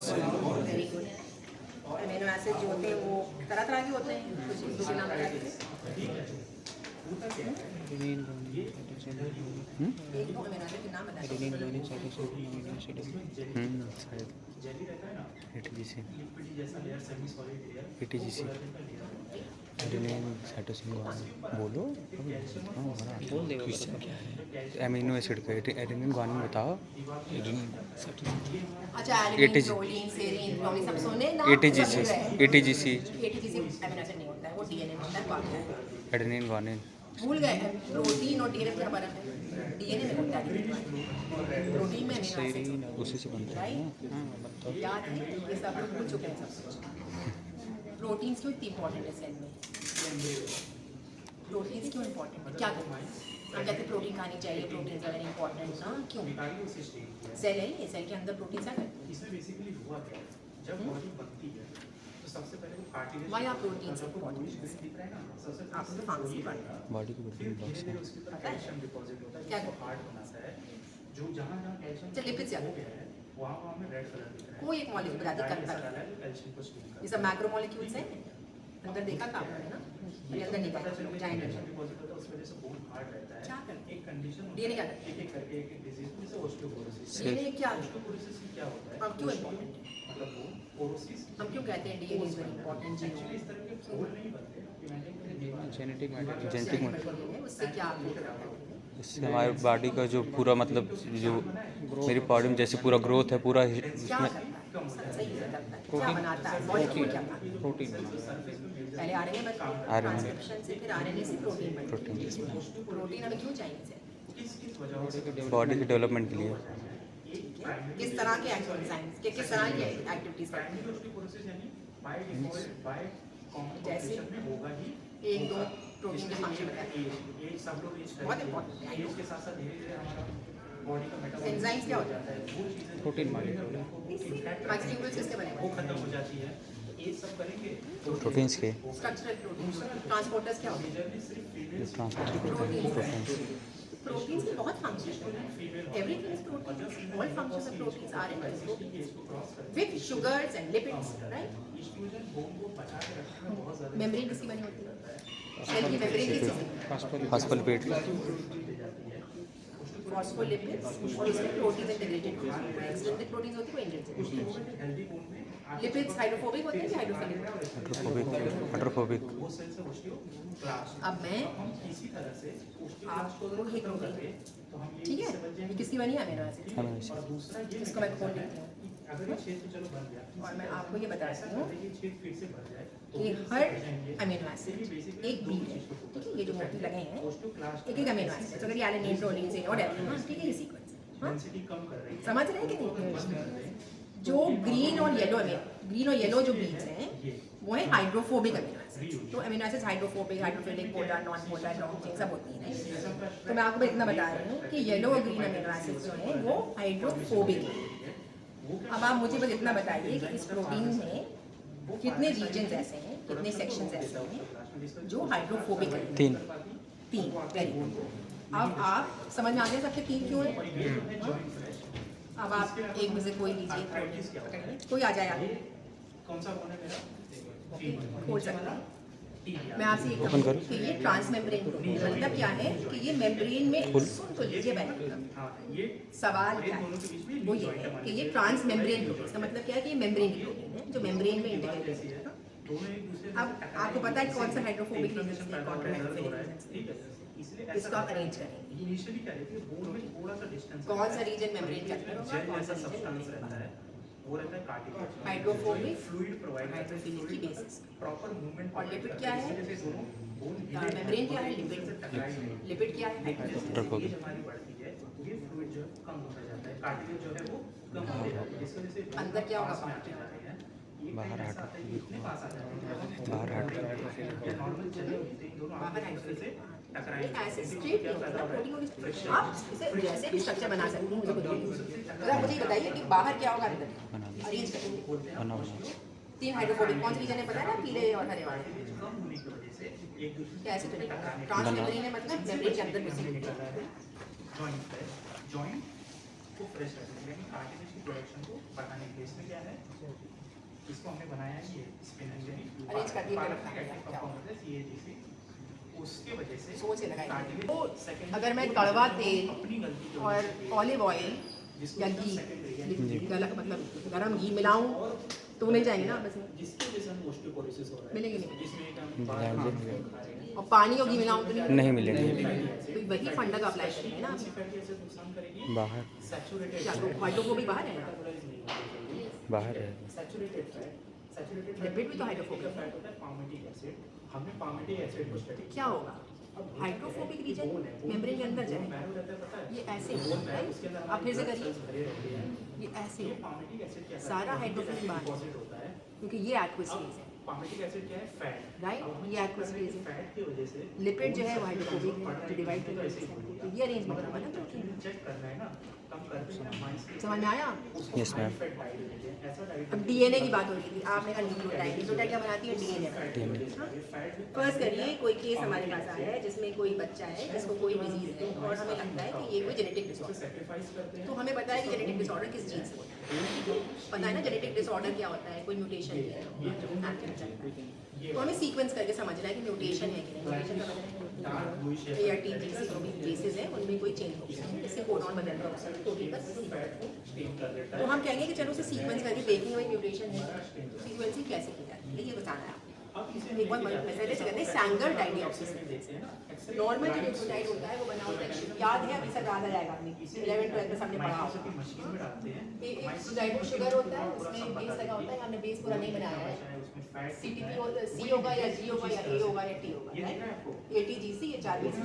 Very good. Amino acid जो होते हैं वो तरह तरह के होते हैं, कुछ दूसरे नाम बता दीजिए। एक दो अमीनो एसिड के नाम बता दीजिए। बोलो एमिनो एसिड का एडेनिन ग्वानिन बताओ। अच्छा, एडेनिन, प्रोलीन, सेरीन, प्रोलीन सब सुने ना? एटीजीसी एटीजीसी अमीनो एसिड नहीं होता है, वो डीएनए होता है। बाकी एडेनिन ग्वानिन भूल गए प्रोटीन और डीएनए क्या फर्क है? डीएनए में होता है प्रोटीन में अमीनो एसिड उसी से बनता है ना। याद है, ये सब लोग भूल चुके हैं सब कुछ। प्रोटीन्स क्यों इतनी इंपॉर्टेंट है सेल में? प्रोटीन्स क्यों इंपॉर्टेंट है? क्या करना है? हम कहते हैं प्रोटीन खानी चाहिए, प्रोटीन्स आर वेरी इंपॉर्टेंट ना। क्यों? सेल है, ये सेल के अंदर प्रोटीन क्या करते हैं? इसमें बेसिकली हुआ क्या है, जब बॉडी बनती है तो सबसे पहले वो cartilage Why are proteins important? दिख रहा है ना, सबसे आपको तो फार्मेसी पढ़ना है, बॉडी की बिल्डिंग ब्लॉक्स धीरे है। धीरे उसके अंदर पता है? कैल्शियम डिपॉजिट होता है, क्या जिसको हार्ट बनाता है। जो जहाँ जहाँ कैल्शियम चल, लिपिड्स क्या हो गया है वहाँ में रेड कलर दिख रहा है। कोई एक मॉलिक्यूल बता दे करता ऐसा है। डाला है जो कैल्शियम को स्टीम ये सब मैक्रोमोलेक्यूल्स हैं, अंदर देखा था आपने ना? ये अंदर नहीं पता, जाएंगे कैल्शियम डिपॉजिट होता है, उस वजह से बोन हार्ड रहता है। क्या करते हैं? एक कंडीशन DNA क्या करते हैं? एक एक करके एक डिजीज जैसे ऑस्टियोपोरोसिस। डीएनए क्या है? ऑस्टियोपोरोसिस क्या होता है? अब क्यों इम्पोर्टेंट है? मतलब वो पोरोसिस हम क्यों कहते हैं DNA is very important gene? Actually इस तरह के होल नहीं बनते कि मेंटेन जेनेटिक उससे क्या आपको करता है? इससे हमारे बॉडी का जो पूरा मतलब जो मेरी बॉडी में जैसे पूरा ग्रोथ है पूरा क्या इसमें करता है? सही करता है, क्या बनाता है? मॉलिक्यूल क्या बनाता है? प्रोटीन पहले आरएनए बनता है, ट्रांसक्रिप्शन से फिर आरएनए से प्रोटीन बनता है। प्रोटीन हमें क्यों चाहिए इसे? बॉडी के डेवलपमेंट के लिए। किस तरह के एंजाइम्स के किस तरह की एक्टिविटीज करते हैं? जैसे एक दो प्रोटीन के फंक्शन बताएं। बहुत इंपॉर्टेंट है। एंजाइम्स क्या होता है? प्रोटीन मॉलिक्यूल माइक्रोट्यूब्यूल्स किसके बने वो खत्म हो जाती है, ये सब करेंगे तो प्रोटीन्स के स्ट्रक्चरल प्रोटीन। ट्रांसपोर्टर्स क्या होते हैं? प्रोटीन्स के बहुत फंक्शन हैं। Everything is protein. All functions of proteins are in proteins with sugars and lipids, right? Membrane किसकी बनी होती है? सेल की मेम्ब्रेन किसकी? फॉस्फोलिपिड फॉस्फोलिपिड्स और उसमें प्रोटीन इंटीग्रेटेड होते हैं। एक्सटेंडेड प्रोटीन्स होती है, वो इंटीग्रेटेड। लिपिड्स हाइड्रोफोबिक होते हैं कि हाइड्रोफिलिक? हाइड्रोफोबिक अब मैं आपको एक प्रोटीन, ठीक है, ये किसकी बनी है? Amino acid. इसको मैं खोल देती हूँ और मैं आपको ये बताती हूँ कि हर अमीनो एसिड एक बीट है, ठीक है? ये जो मोती लगे हैं एक एक अमीनो एसिड है। तो अगर ये एलेनिन, प्रोलीन, सेरीन और एडेनिन, ठीक है, ये सीक्वेंस है। हाँ? समझ रहे हैं कि नहीं? जो ग्रीन और येलो जो बीट्स हैं वो है हाइड्रोफोबिक अमीनो एसिड। तो amino acids hydrophobic, hydrophilic, polar, non polar, long chain सब होती हैं। तो मैं आपको इतना बता रही हूँ कि येलो और ग्रीन अमीनो एसिड्स जो हैं वो हाइड्रोफोबिक हैं। अब आप मुझे बस इतना बताइए कि इस प्रोटीन में कितने रीजन्स ऐसे हैं, कितने सेक्शंस ऐसे हैं जो हाइड्रोफोबिक हैं? 3। Very good. अब आप समझ में आ गए सबके 3 क्यों है? हाँ? अब आप एक में से कोई लीजिए, पकड़िए, कोई आ जाए आगे, कौन सा बोन है मेरा? खोल सकते हैं। मैं आपसे ये कहूँ कि ये ट्रांसमेम्ब्रेन प्रोटीन मतलब क्या है कि ये मेम्ब्रेन में, सुन तो लीजिए पहले, सवाल क्या है वो ये है कि ये ट्रांसमेम्ब्रेन प्रोटीन, इसका मतलब क्या है कि ये मेम्ब्रेन की प्रोटीन है जो मेम्ब्रेन में इंटीग्रेटेड है। अब आपको पता है कौन सा हाइड्रोफोबिक रीजन है, कौन सा हाइड्रोफिलिक रीजन, इसको आप अरेंज करेंगे। इनिशियली क्या रहती है, बोन में थोड़ा सा डिस्टेंस, कौन सा रीजन मेम्ब्रेन का अंदर होगा, कौन सा सब्सटेंस रीजन रहता है, वो रहता है cartilage. Hydrophobic, fluid provide hydrophilic की बेसिस। Proper movement. और लिपिड क्या है? जैसे दोनों बोन मेम्ब्रेन क्या है? लिपिड क्या है? हाइड्रोफोबिक। हमारी बढ़ती है, ये फ्लूइड जो है कम होता जाता है, कार्टिलेज जो है वो कम होता जाता है, जिसकी वजह से अंदर क्या होगा? बाहर हाइड्रोफोबिक बाहर हाइड्रोफोबिक नॉर्मल चले होते हैं दोनों बाहर एक दूसरे से टकराएंगे। ऐसे स्ट्रेट नहीं होता, प्रोटीन को आप इसे जैसे भी स्ट्रक्चर बना सकते हैं। मुझे खुद नहीं। तो आप मुझे ये बताइए कि बाहर क्या होगा, अंदर अरेंज करेंगे। 3 हाइड्रोफोबिक कौन सी रीजन है पता है ना? पीले और हरे वाले। कम होने की वजह से एक दूसरे क्या ऐसे तो नहीं ट्रांसमेम्ब्रेन है मतलब मेम्ब्रेन के अंदर घुसी हुई है। जॉइंट को फ्रेश रखने के लिए, कार्टिलेज की प्रोडक्शन को बढ़ाने के लिए। इसमें क्या है, इसको हमने बनाया है ये स्पिनल अरेंज करके रखना है CAGC, उसके वजह से सोच के लगाएंगे। कार्टिलेज तो सेकंड अगर मैं कड़वा तेल अपनी गलती की और ऑलिव ऑयल या घी मतलब गरम घी मिलाऊं तो नहीं जाएंगे ना बस में, जिसकी वजह से हम ऑस्टियोपोरोसिस हो रहा है, मिलेंगे नहीं। जिसमें एक हम बाहर खा रहे हैं, और पानी और घी मिलाऊं तो नहीं मिलेंगे तो वही फंडा का अप्लाई करेंगे ना। फैटी एसिड नुकसान करेगी, बाहर सैचुरेटेड क्या तो हाइड्रोफोबिक बाहर है ना, बाहर है सैचुरेटेड फैट लिपिड भी तो हाइड्रोफोबिक फैट होता है पामेटिक एसिड। हमने पामेटिक एसिड को स्टडी क्या होगा, हाइड्रोफोबिक रीजन मेम्ब्रेन के अंदर जाएगा, पता है, ये ऐसे राइट। आप फिर से करिए, ये ऐसे पामेटिक एसिड क्या सारा हाइड्रोफोबिक बाहर डिपॉजिट होता है। क्योंकि ये एक्वस फेज है पामेटिक एसिड क्या है, फैट, राइट। ये एक्वस फेज है, फैट की वजह से लिपिड जो है वो हाइड्रोफोबिक है, डिवाइड करके तो ये अरेंजमेंट होगा ना प्रोटीन। चेक करना है ना, कम करते हैं माइंड समझ में आया। Yes ma'am. ऐसा डाइट अब डीएनए की बात हो रही थी, आपने कहा न्यूक्लियोटाइड, न्यूक्लियोटाइड क्या बनाती है, डीएनए। फर्स्ट करिए कोई केस हमारे पास आया है जिसमें कोई बच्चा है जिसको कोई डिजीज है और हमें लगता है कि ये कोई जेनेटिक डिसऑर्डर, सैक्रिफाइस करते हैं। तो हमें पता है कि जेनेटिक डिसऑर्डर किस जीन से होता है, पता है ना जेनेटिक डिसऑर्डर क्या होता है, कोई म्यूटेशन है तो हमें सीक्वेंस करके समझना है कि म्यूटेशन है कि नहीं। म्यूटेशन का मतलब या टीजीसी जो भी बेसिस है उनमें कोई चेंज हो गया, इससे कोडॉन बदल रहा है प्रोटीन का, तो हम कहेंगे कि चलो उसे सीक्वेंस करके देखेंगे भाई म्यूटेशन है, सीक्वेंसिंग कैसे की जाती है ये बताना है आपको। एक बार पहले से कहते हैं सैंगर डाइडिऑक्सी, नॉर्मल जो न्यूक्लियोटाइड होता है वो बना होता है, याद है अभी सब याद आ जाएगा अपने 11 12 में हमने पढ़ा होगा। मशीन में डालते हैं, एक राइबो शुगर होता है उसमें बेस लगा होता है, हमने बेस पूरा नहीं बनाया है, उसमें फैट CTP होगा, C होगा या G होगा या A होगा या T होगा, राइट। ATGC ये चार बेस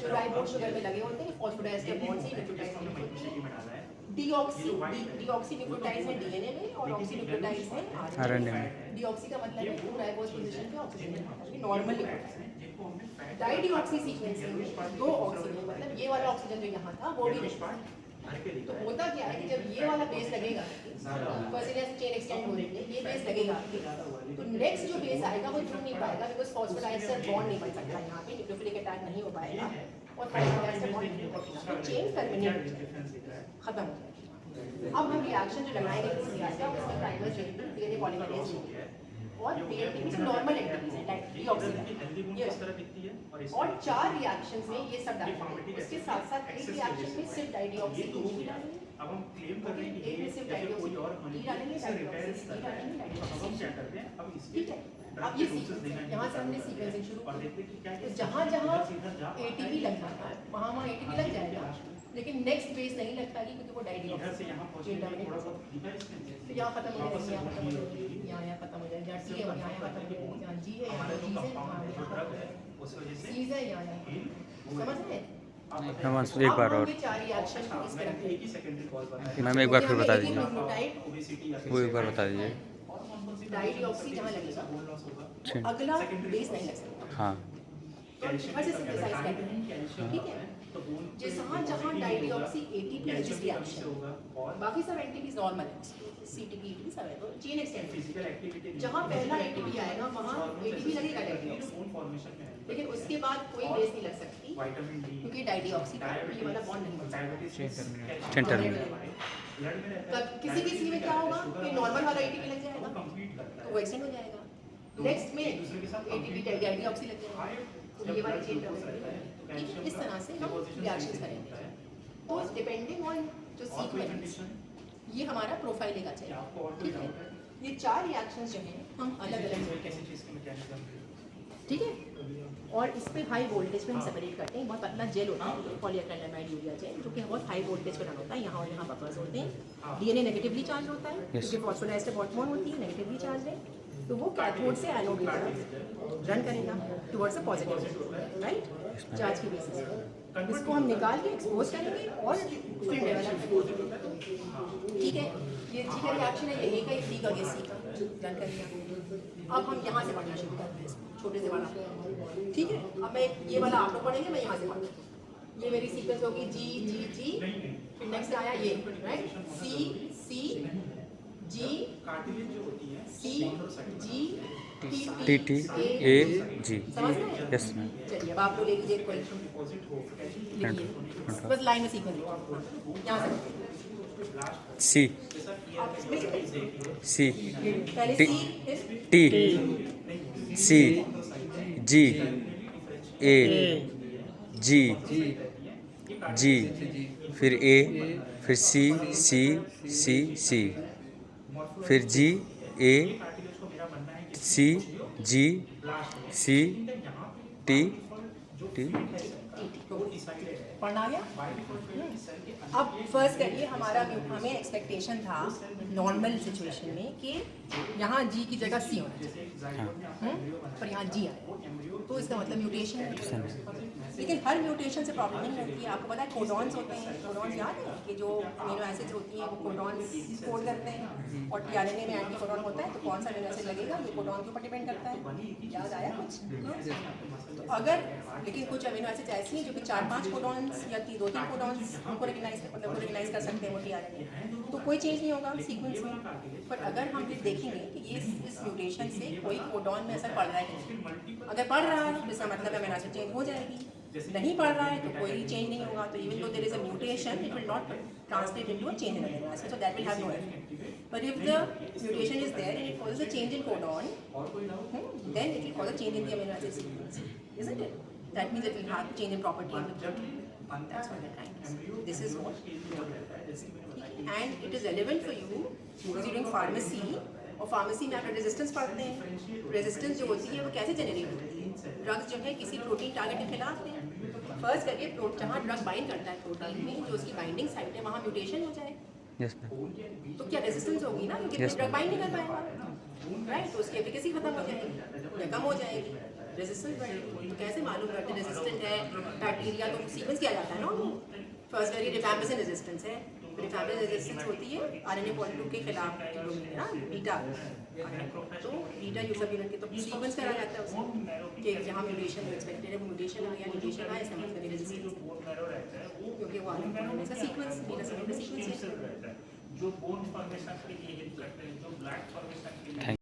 जो राइबो शुगर में लगे होते हैं, फॉस्फोडाइएस्टर बॉन्ड से न्यूक्लियोटाइड में डाला है। डीऑक्सी डीऑक्सी न्यूक्लियोटाइड्स है डीएनए में और ऑक्सी न्यूक्लियोटाइड्स है आरएनए में। डीऑक्सी का मतलब है टू राइबोस पोजीशन पे ऑक्सीजन नॉर्मल न्यूक्लियोटाइड। जिनको हमने फैट डाइडिऑक्सी सीक्वेंसिंग में दो ऑक्सीजन मतलब ये वाला ऑक्सीजन जो यहाँ था वो भी तो होता क्या है कि जब ये वाला बेस लगेगा फर्स्ट से चेन एक्सटेंड हो रही है, ये बेस लगेगा तो नेक्स्ट जो बेस आएगा वो जुड़ नहीं पाएगा बिकॉज फॉस्फोडाइएस्टर बॉन्ड नहीं बन सकता, यहाँ पे न्यूक्लियोफिलिक अटैक नहीं हो पाएगा और फॉस्फोडाइएस्टर बॉन्ड नहीं बनेगा तो चेन टर्मिनेट खत्म हो जाएगा। अब हम रिएक्शन जो लगाएंगे पीसीआर का उसमें प्राइमर डीएनए पॉलीमरेज और डीएनए नॉर्मल एंटिटीज है लाइक डीऑक्सी ये इस तरह दिखती है और चार रिएक्शंस में ये सब डालते हैं, उसके साथ साथ एक रिएक्शन में सिर्फ डाइडिऑक्सी अब हम क्लेम कर रहे हैं कि एक में सिर्फ जैसे कोई और डाइडिऑक्सी डालेंगे रिपेयर डाइडिऑक्सी अब हम क्या करते हैं, अब इसके ठीक है। अब ये यहाँ से हमने सीक्वेंसिंग शुरू और देखते हैं कि क्या तो जहाँ जहाँ एटीपी लग जाता है वहाँ एटीपी लग जाएगा लेकिन नेक्स्ट बेस नहीं लग पाएगी क्योंकि वो इधर से यहाँ पहुँचने में थोड़ा सा दिखा तो यहाँ खत्म हो जाएगी, यहाँ खत्म हो जाएगी, यहाँ खत्म हो जाएगी, यहाँ टी है यहाँ खत्म हो जाएगी, यहाँ जी है यहाँ जी है यहाँ उस वजह से चीज है यहाँ समझ रहे हैं। हम एक बार और ये चार रिएक्शन को इस तरह एक ही सेकेंडरी कॉल पर मैम एक बार फिर बता दीजिए, ओबेसिटी वो एक बार बता दीजिए। डाइडिऑक्सी जहाँ लगेगा बोन लॉस होगा, ठीक। अगला बेस नहीं लग सकता हाँ तो हम हर से सिंथेसाइज करते हैं ठीक है। जहाँ जहाँ डाइडिऑक्सी एटीपी है जिस रिएक्शन होगा बाकी सब एंटीपीज नॉर्मल है सीटीपी एटीपी सब है तो चेन एक्सटेंड फिजिकल एक्टिविटी जहाँ पहला एटीपी आएगा वहाँ एटीपी लगेगा डाइडिऑक्सी बोन फॉर्मेशन में है, लेकिन उसके बाद कोई बेस नहीं लग सकती विटामिन डी, क्योंकि डाइडिऑक्सी का ये वाला बॉन्ड नहीं बनता। डायबिटीज चेन टर्मिनल ब्लड में रहता है, तब किसी में क्या होगा कि नॉर्मल वाला एटीपी लग जाएगा कंप्लीट करता तो वो एक्सटेंड हो जाएगा नेक्स्ट में एटीपी डाइडिऑक्सी लग जाएगा तो ये वाला चेन टर्मिनल इस तरह से हम रिएक्शंस करेंगे तो डिपेंडिंग ऑन जो सीक्वेंस ये हमारा प्रोफाइल लेगा चाहिए आपको और कोई ठीक है। डाउट है ये चार रिएक्शंस जो हैं हम अलग अलग कैसी चीज के मैकेनिज्म ठीक है और इस पे हाई वोल्टेज पे हम सेपरेट करते हैं। बहुत पतला जेल होता है पॉलीएक्रिलामाइड यूरिया जेल जो कि बहुत हाई वोल्टेज पे रन होता है। यहाँ और यहाँ बफर्स होते हैं। डीएनए नेगेटिवली चार्ज होता है क्योंकि फॉस्फोडाइएस्टर बॉन्ड होती है नेगेटिवली चार्ज है तो वो कैथोड से एनोड की तरफ रन करेगा towards a positive right charge की बेसिस पे इसको हम निकाल के एक्सपोज करेंगे और फिर डेवलप करेंगे ठीक है। ये जी का रिएक्शन है ये A का डी का ये सी का रन करेगा। अब हम यहाँ से पढ़ना शुरू करते हैं छोटे से वाला ठीक है। अब मैं ये वाला आप लोग पढ़ेंगे मैं यहाँ से पढ़ूँगी। ये मेरी सीक्वेंस होगी जी जी जी फिर नेक्स्ट आया ये राइट सी सी जी कार्टिलेज जो होती है C G T T A G। समझ रहे हैं? Yes ma'am. चलिए अब आप लोग ले लीजिए कोई लिखिए बस लाइन में सीक्वेंस यहाँ से C आप इसमें C पहले T C फिर T C G A G G फिर A फिर C C C C फिर G A C G C T T पढ़ना आ गया? अब फर्स्ट करिए हमें एक्सपेक्टेशन था नॉर्मल सिचुएशन में कि यहाँ जी की जगह सी होना चाहिए पर यहाँ जी आया तो इसका मतलब म्यूटेशन है। लेकिन हर म्यूटेशन से प्रॉब्लम नहीं होती है। आपको पता है कोडॉन्स होते हैं, कोडॉन्स याद है कि जो अमीनो एसिड्स होती हैं वो कोडॉन्स कोड करते हैं और टीआरएनए में एंटी कोडॉन होता है तो कौन सा अमीनो एसिड लगेगा ये कोडॉन के ऊपर डिपेंड करता है। याद आया कुछ? तो अगर लेकिन कुछ अमीनो एसिड्स ऐसी हैं जो कि 4-5 कोडॉन्स या 2-3 कोडॉन्स उनको रिकग्नाइज कर सकते हैं वो टीआरएनए तो कोई चेंज नहीं होगा सीक्वेंस में। पर अगर हम ये देखेंगे कि ये इस म्यूटेशन से कोई कोडॉन में असर पड़ रहा है कि नहीं, अगर पड़ रहा है तो इसका मतलब अमीनो एसिड चेंज हो जाएगी, नहीं पड़ रहा है तो कोई चेंज नहीं होगा। तो even though there is a mutation it will not translate into a change in amino acid so that will have no effect. But if the mutation is there and it causes a change in codon, then it will cause a change in the amino acid sequence, isn't it? That means it will have change in property in the protein. That's what we're trying to say. This is what. And it is relevant for you because you're doing pharmacy. और pharmacy में आप resistance पढ़ते हैं। Resistance जो होती है वो कैसे जनरेट होती है? ड्रग्स जो है किसी प्रोटीन टारगेट के खिलाफ है। फर्स्ट करके जहाँ ड्रग बाइंड करता है प्रोटीन में जो उसकी बाइंडिंग साइट है वहाँ म्यूटेशन हो जाए यस मैम। तो क्या रेजिस्टेंस होगी ना क्योंकि Yes, ड्रग बाइंड नहीं कर पाएगा राइट तो उसकी एफिकेसी खत्म हो जाएगी या कम हो जाएगी रेजिस्टेंस बढ़ेगी। तो कैसे मालूम करते रेजिस्टेंट है बैक्टीरिया तो सीक्वेंस किया जाता है ना फर्स्ट करिए रिफैम्पिसिन रेजिस्टेंस है रिफैम्पिसिन रेजिस्टेंस होती है आरएनए पॉलीपेप्टाइड के खिलाफ ना बीटा तो बीटा सब यूनिट के तो सीक्वेंस करा जाता है उसमें कि जहाँ म्यूटेशन एक्सपेक्टेड है वो म्यूटेशन आ गया म्यूटेशन आया इसका मतलब रेजिस्टेंस क्योंकि वो आरएनए का सीक्वेंस बीटा सब सीक्वेंस है जो बोन फॉर्मेशन के लिए हेल्प करते हैं जो ब्लड फॉर्मेशन के लिए